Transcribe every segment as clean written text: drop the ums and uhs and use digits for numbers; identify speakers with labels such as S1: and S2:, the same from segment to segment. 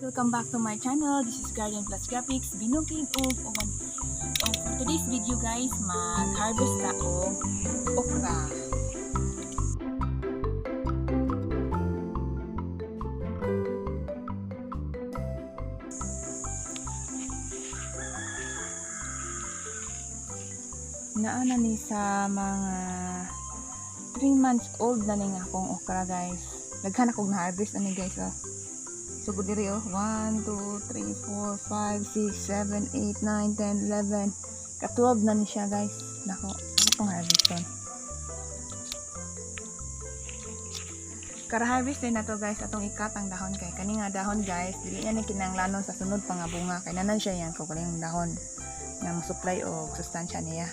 S1: Welcome back to my channel. This is Garden Plus Graphics. Binukid og for today's video guys, mag-harvest ta og okra. Naana ni sa mga 3 months old na ning akong okra guys. Daghan akong na-harvest ani guys oh. So good diri oh. 1, 2, 3, 4, 5, 6, 7, 8, 9, 10, 11. Ka-12 na ni siya guys. Nako, ako pang harveston. Kara-harvest din na to guys atong ikat ang dahon kay kani nga dahon guys dili niya ni kinahanglanon sa sunod pa nga bunga kay nanan siya yan kaling dahon nga mo-supply og sustansya niya.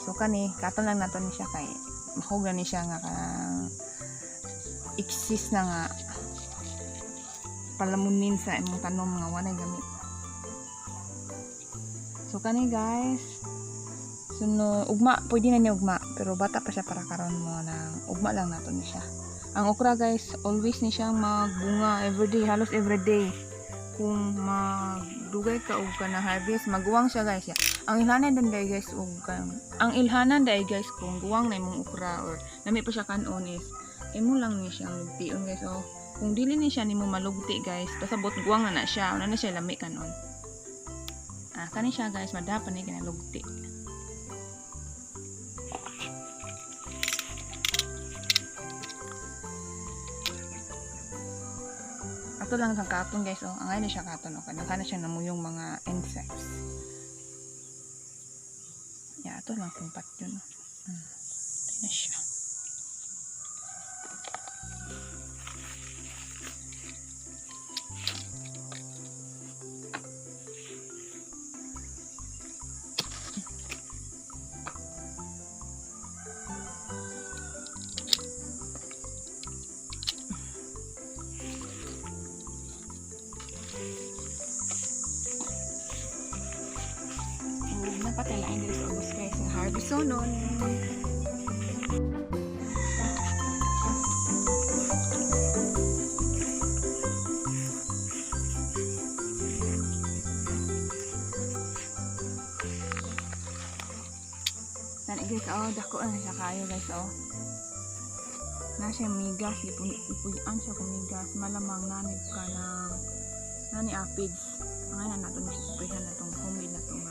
S1: So kani katon lang nato ni siya kay mahuga ni siya nga kanang exist na nga palamunin sa imong tanom nga wanay gamit. So kani guys, suno ugma pwede na ni ugma pero bata pa siya para karon mo nang ugma lang nato ni siya. Ang okra guys, always ni siyang magbunga everyday, halos everyday. Kung magdugay ka og kana harvest, maguwang siya guys. Ang ilhanan dan guys og ang ilhanan dai guys kung guwang na imong okra or nami pa siya kanon is imo lang ni siyang lugtiun guys. So kung dili ni siya nimo malugti guys, pasabot guwang na siya, una na siya lami kanon. Kani siya guys, madapan ni kinalugti. Ato lang sa katon guys oh, angay na siya katon oh, kana siya namuyong mga insects. Ya, ato lang kung pat yun oh. Na siya. Napatalain dito sa ubos guys ng harvest so nun. Nani guys oh, dako na siya kayo guys oh. Nasa migas, ipuyan siya kung migas, malamang nanib ka ng nani aphids. Ngayon natin isisprayan na itong homemade na itong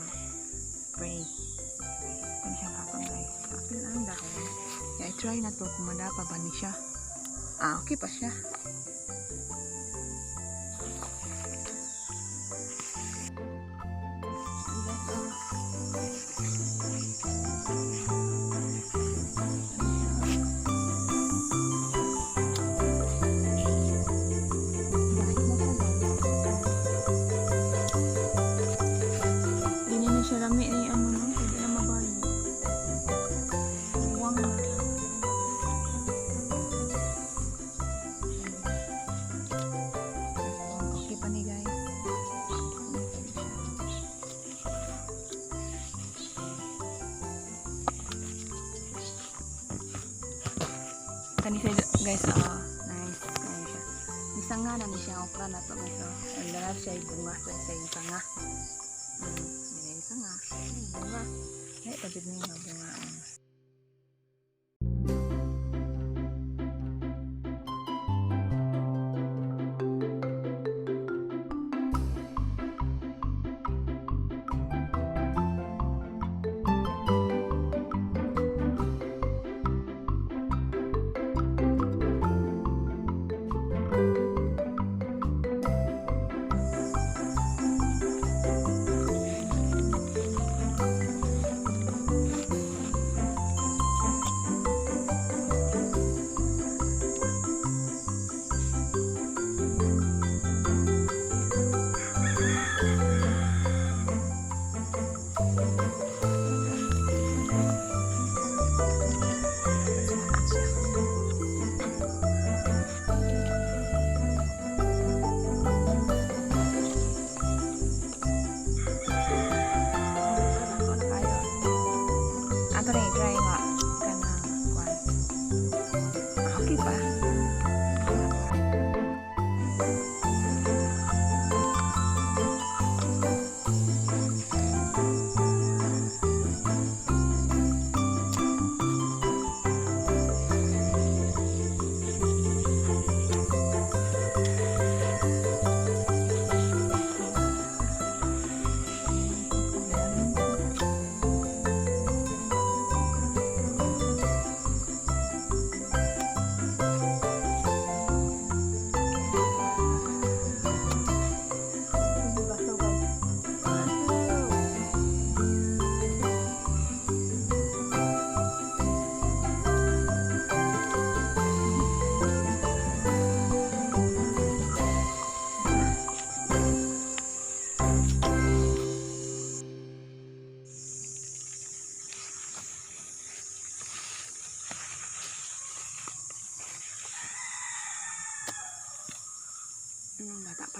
S1: spray. Kung siyang kapang guys. Apil ang dahon. Kaya i-try na to kung madapa ba ni siya. Okay pa siya. Lami ni ano no, hindi na mabayo. Buwang na. Okay pa ni guys. Kani siya guys, nice kaya siya. Isang nga na ni siya okra na to guys. Ang lahat siya bunga sa isang nga. Bunga. Ay, tabid niyo na bunga.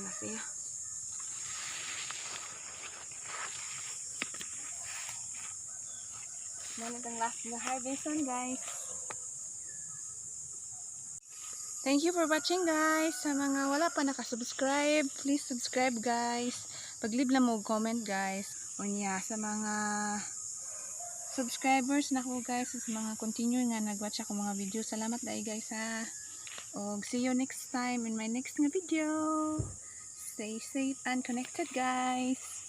S1: na siya. Manit ang last na harveston, guys. Thank you for watching, guys. Sa mga wala pa nakasubscribe, please subscribe, guys. Pag-leave lang mo comment, guys. O niya, sa mga subscribers na ko, guys, sa mga continue nga nag-watch ako mga video. Salamat dahil, guys, ha. O see you next time in my next nga video. Stay safe and connected, guys.